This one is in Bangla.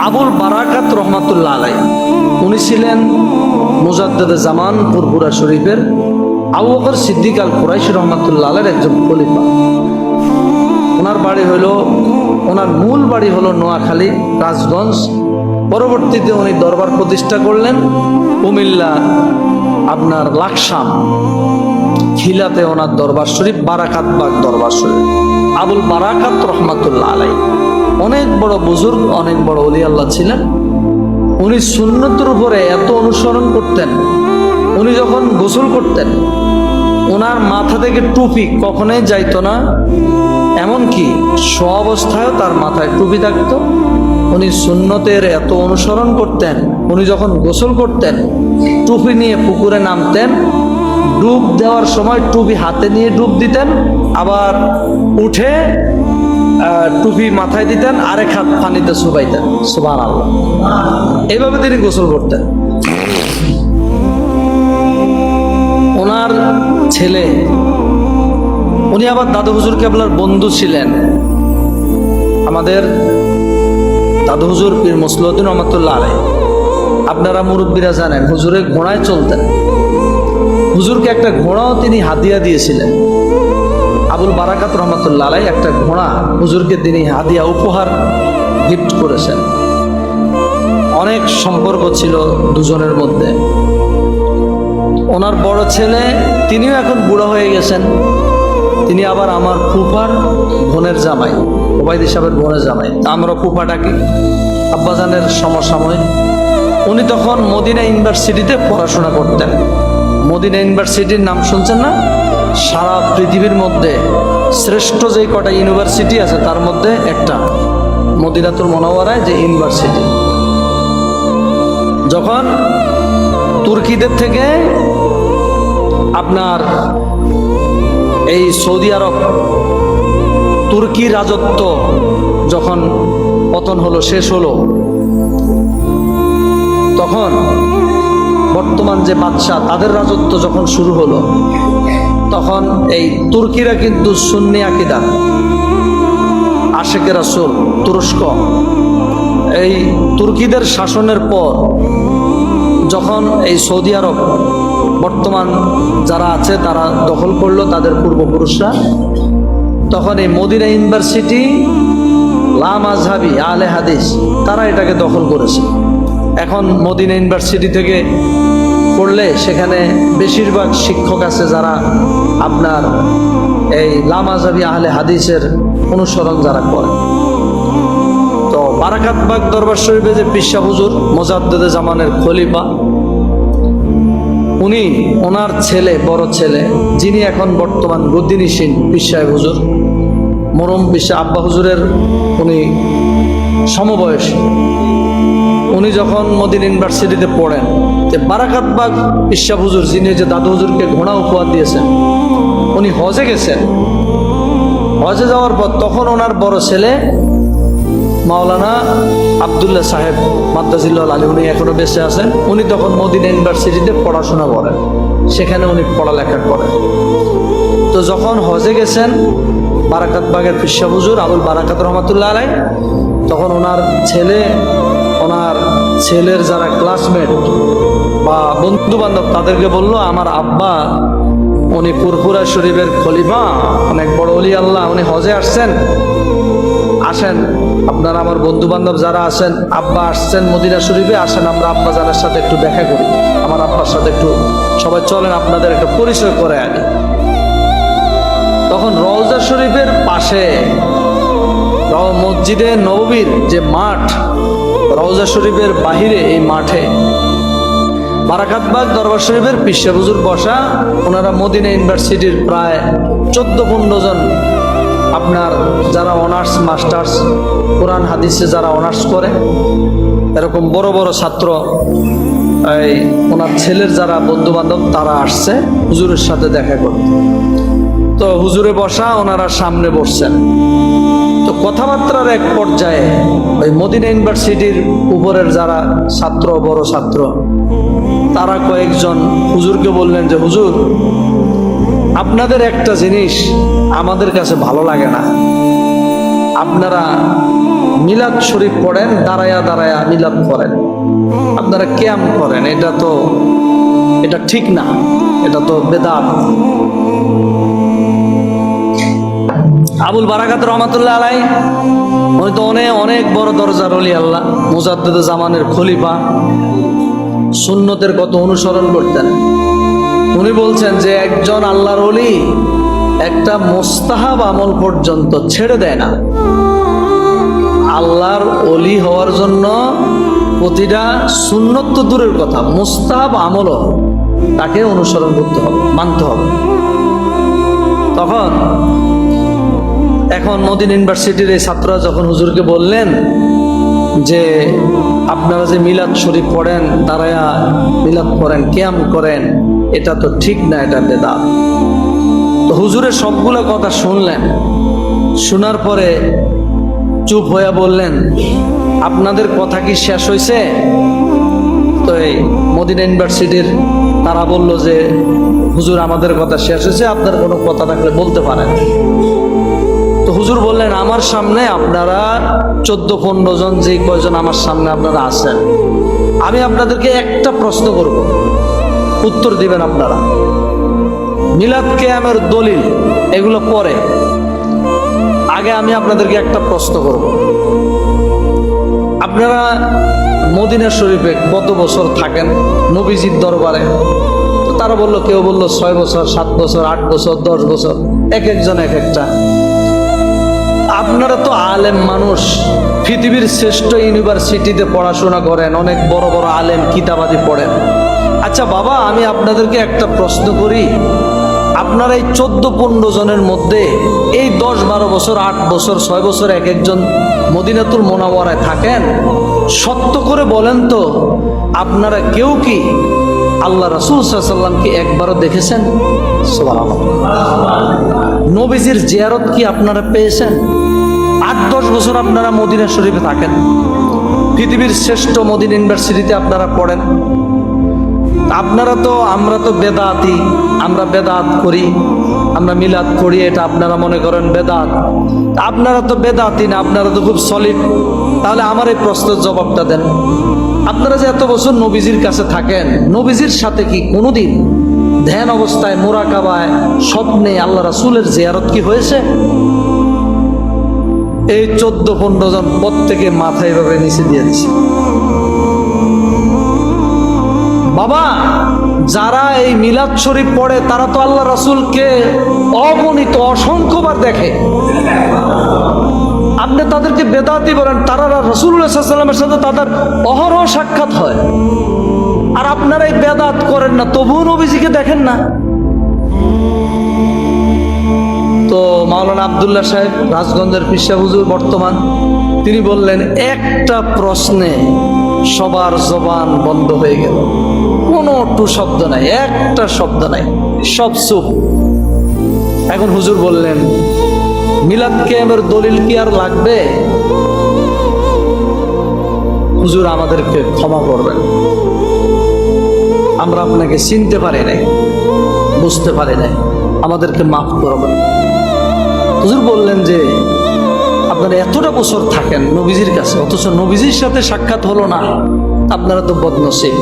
আবুল বারাকাত রহমাতুল্লাহ আলাইহি উনি ছিলেন মুজাদ্দেদে জামান ফুরফুরা শরীফের আবু বকর সিদ্দিক আল কুরাইশি রহমাতুল্লাহ আলাইহির একজন খলিফা। ওনার বাড়ি হলো, ওনার মূল বাড়ি হলো নোয়াখালী রাজগঞ্জ। পরবর্তীতে উনি দরবার প্রতিষ্ঠা করলেন কুমিল্লা আপনার লাকসাম খিলাতে ওনার দরবার শরীফ, বারাকাতবাগ দরবার শরীফ। আবুল বারাকাত রহমাতুল্লাহ আলাইহি অনেক বড় বুজুর্গ, অনেক বড় ওলি আল্লাহ ছিলেন। উনি সুন্নতের উপরে এত অনুসরণ করতেন, উনি যখন গোসল করতেন ওনার মাথা থেকে টুপি কখনোই যাইতো না, এমনকি স্ব-অবস্থায়ও তার মাথায় টুপি থাকতো। উনি সুন্নতের এত অনুসরণ করতেন, উনি যখন গোসল করতেন টুপি নিয়ে পুকুরে নামতেন, ডুব দেওয়ার সময় টুপি হাতে নিয়ে ডুব দিতেন, আবার উঠে টুপি মাথায় দিতেন, আরেক হাত পানিতে চুবাইতেন। সুবহানাল্লাহ, এইভাবে তিনি গোসল করতেন। ওনার ছেলে, উনি আবার দাদু হুজুর কেবলার বন্ধু ছিলেন। আমাদের দাদু হুজুর পীর মুসলিউদ্দিন রহমাতুল্লাহ আলাইহি, আপনারা মুরব্বীরা জানেন, হুজুরে ঘোড়ায় চলতেন। হুজুরকে একটা ঘোড়াও তিনি হাদিয়া দিয়েছিলেন। আবুল বারাকাত রহমাতুল্লাহ আলাইহি একটা ঘোড়া হুজুরকে তিনি হাদিয়া উপহার গিফট করেছেন। অনেক সম্পর্ক ছিল দুজনের মধ্যে। ওনার বড় ছেলে, তিনিও এখন বুড়ো হয়ে গেছেন, তিনি আবার আমার ফুফার বোনের জামাই, ওবায়দী সাহেবের বোনের জামাই। আমরা ফুফা ডাকি, আব্বাজানের সমসাময়িক। উনি তখন মদিনা ইউনিভার্সিটিতে পড়াশোনা করতেন। মদিনা ইউনিভার্সিটির নাম শুনছেন না? সারা পৃথিবীর মধ্যে শ্রেষ্ঠ যে কটা ইউনিভার্সিটি আছে তার মধ্যে একটা মদিনাতুল মুনাওয়ারায় যে ইউনিভার্সিটি। যখন তুর্কিদের থেকে আপনার এই সৌদি আরব, তুর্কি রাজত্ব যখন পতন হলো, শেষ হলো, তখন বর্তমান যে বাদশাহ তাদের রাজত্ব যখন শুরু হলো, তখন এই তুর্কিরা কিন্তু সুন্নি আকীদা, আশেকে রাসূল, তুরস্ক, এই তুর্কিদের শাসনের পর যখন এই সৌদি আরব বর্তমান যারা আছে তারা দখল করলো, তাদের পূর্বপুরুষরা, তখন এই মদিনা ইউনিভার্সিটি লা মাযহাবি আলে হাদিস তারা এটাকে দখল করেছে। এখন মদিনা ইউনিভার্সিটি থেকে পড়লে সেখানে বেশিরভাগ শিক্ষক আছে যারা আপনার এই লা মাযহাবি আহলে হাদিসের অনুসরণ যারা করে। তো বারাকাতবাগ দরবার শরীফে যে পীর সাহেব হুজুর মুজাদ্দেদে জামানের খলিফা, উনি ওনার ছেলে, বড় ছেলে, যিনি এখন বর্তমান গদ্দিনীশীন পীর সাহেব হুজুর, মরম পীর সাহেব আব্বা হুজুরের উনি সমবয়সী, উনি যখন মদিনা ইউনিভার্সিটিতে পড়েন, যে বারাকাতবাগ পীর সাহেব হুজুর, যিনি যে দাদু হুজুরকে ঘোড়া উপহার দিয়েছেন, উনি হজে গেছেন। হজে যাওয়ার পর তখন ওনার বড় ছেলে মাওলানা আব্দুল্লাহ সাহেব মাদ্দাজিল্লাহ আলী, উনি এখনো বেঁচে আছেন, উনি তখন মদিনা ইউনিভার্সিটিতে পড়াশোনা করেন, সেখানে উনি পড়ালেখা করেন। তো যখন হজে গেছেন বারাকাতবাগের পীর সাহেব হুজুর আবুল বারাকাত রহমাতুল্লাহ আলাইহি, তখন ওনার ছেলে, ওনার ছেলের যারা ক্লাসমেট বা বন্ধু বান্ধব তাদেরকে বললো, আমার আব্বা উনি ফুরফুরা শরীফের খলিফা, অনেক বড় ওলি আল্লাহ, উনি হজে আসছেন, আসেন আপনারা আমার বন্ধু বান্ধব যারা আছেন, আব্বা আসছেন মদিনা শরীফে, আসেন আমরা আব্বা জানের সাথে একটু দেখা করি, আমার আব্বার সাথে একটু সবাই চলেন আপনাদের একটা পরিচয় করে আনি। তখন রওজা শরীফের পাশে মসজিদে নববীর যে মাঠ, রওজা শরীফের বাহিরে এই মাঠে বারাকাতবাগ দরবার শরীফের পীর সাহেব হুজুর বসা। ওনারা মদিনা ইউনিভার্সিটির প্রায় 14-15 জন আপনার যারা অনার্স মাস্টার্স কোরআন হাদিসে যারা অনার্স করে, এরকম বড় বড় ছাত্র, এই ওনার ছেলের যারা বন্ধু বান্ধব তারা আসছে হুজুরের সাথে দেখা করতে। তো হুজুরে বসা, ওনারা সামনে বসছেন। তো কথাবার্তার এক পর্যায়ে ওই মদিনা ইউনিভার্সিটির উপরের যারা ছাত্র, বড় ছাত্র, তারা কয়েকজন হুজুরকে বললেন যে হুজুর, আপনাদের একটা জিনিস আমাদের কাছে ভালো লাগে না, আপনারা মিলাদ শরীফ পড়েন, দাঁড়ায়া দাঁড়ায়া মিলাদ করেন, আপনারা ক্যাম করেন, এটা ঠিক না, এটা তো বেদাত। আবুল বারাকাত রহমাতুল্লাহ আলাই, উনি তো অনেক বড় দরজার ওলি আল্লাহ, মুজাদ্দিদ জামানের খলিফা, সুন্নতের কত অনুসরণ করতেন। উনি বলছেন যে একজন আল্লাহর ওলি একটা মুস্তাহাব আমল পর্যন্ত ছেড়ে দেয় না। আল্লাহর ওলি হওয়ার জন্য প্রতিটা সুন্নত তো দূরের কথা, মুস্তাহাব আমলও তাকে অনুসরণ করতে হবে, মানতে হবে। এখন মদিনা ইউনিভার্সিটির এই ছাত্ররা যখন হুজুরকে বললেন যে আপনারা যে মিলাদ শরীফ পড়েন, দাঁড়ায়া মিলাদ করেন, কিয়াম করেন, এটা তো ঠিক না, এটা বেদাত। তো হুজুরের সবগুলো কথা শুনলেন, শোনার পরে চুপ হয়ে বললেন, আপনাদের কথা কি শেষ হয়েছে? তো এই মদিনা ইউনিভার্সিটির তারা বলল যে হুজুর আমাদের কথা শেষ হয়েছে, আপনার কোনো কথা থাকলে বলতে পারেন। তো হুজুর বললেন, আমার সামনে আপনারা 14-15 জন, যে কয়জন আমার সামনে আপনারা আছেন, আমি আপনাদেরকে একটা প্রশ্ন করব, উত্তর দিবেন আপনারা। মিলাদ কিয়ামের দলিল এগুলো পরে, আগে আমি আপনাদেরকে একটা প্রশ্ন করব। আপনারা মদিনা শরীফে কত বছর থাকেন নবীজির দরবারে? তো তারা বলল, কেউ বলল 6 বছর, 7 বছর, 8 বছর, 10 বছর, এক একজন এক একটা। আপনারা তো আলেম মানুষ, পৃথিবীর শ্রেষ্ঠ ইউনিভার্সিটিতে পড়াশোনা করেন, অনেক বড় বড় আলেম কিতাবাদি পড়েন। আচ্ছা বাবা, আমি আপনাদেরকে একটা প্রশ্ন করি, আপনারা এই 14-15 জনের মধ্যে এই 10-12 বছর, 8 বছর, 6 বছর এক একজন মদিনাতুল মুনাওয়ারায় থাকেন, সত্য করে বলেন তো, আপনারা কেউ কি আল্লাহ রাসূল সাল্লাল্লাহু আলাইহি ওয়াসাল্লামকে একবারও দেখেছেন? সুবহানাল্লাহ। নবীজির জিয়ারত কি আপনারা পেয়েছেন? 8-10 বছর আপনারা মদিনা শরীফে থাকেন, পৃথিবীর শ্রেষ্ঠ মদিনা ইউনিভার্সিটিতে আপনারা পড়েন। আমরা তো বেদাতি, আমরা বেদাত করি, আমরা মিলাদ করি, এটা আপনারা মনে করেন বেদাত। আপনারা তো বেদাতি না, আপনারা তো খুব সলিড। তাহলে আমার এই প্রশ্নের জবাবটা দেন, আপনারা যে এত বছর নবীজির কাছে থাকেন, নবীজির সাথে কি কোনোদিন ধ্যান অবস্থায়, মুরাকাবায়, স্বপ্নে আল্লাহ রাসূলের জিয়ারত কি হয়েছে? এই 14-15 জন প্রত্যেকে মাথায় এভাবে নিচে দিয়ে দিছে। বাবা, যারা এই মিলাদ শরীফ পড়ে তারা তো আল্লাহ রাসূলকে অগণিত অসংখ্যবার দেখে। আপনি তাদেরকে বেদাতি বলেন, তারা রাসূলুল্লাহ সাল্লাল্লাহু আলাইহি ওয়াসাল্লামের সাথে তাদের অহরহ সাক্ষাৎ হয়, আর আপনারা এই বেদাত করেন না, তবুও নবীজিকে দেখেন না। তো মাওলানা আব্দুল্লাহ সাহেব, রাজগঞ্জের পিসা হুজুর বর্তমান, তিনি বললেন, একটা প্রশ্নে সবার জবান বন্ধ হয়ে গেল, কোনো টু শব্দ নাই, একটা শব্দ নাই, সব চুপ। এখন হুজুর বললেন, মিলাদ কিয়ামের দলিল কি আর লাগবে? হুজুর আমাদেরকে ক্ষমা করবেন, আমরা আপনাকে চিনতে পারি নাই, বুঝতে পারি নাই, আমাদেরকে মাফ করবেন। হুজুর বললেন যে আপনারা এতটা বছর থাকেন নবীজির কাছে, অথচ নবীজির সাথে সাক্ষাৎ হলো না, আপনারা তো বদনসিব।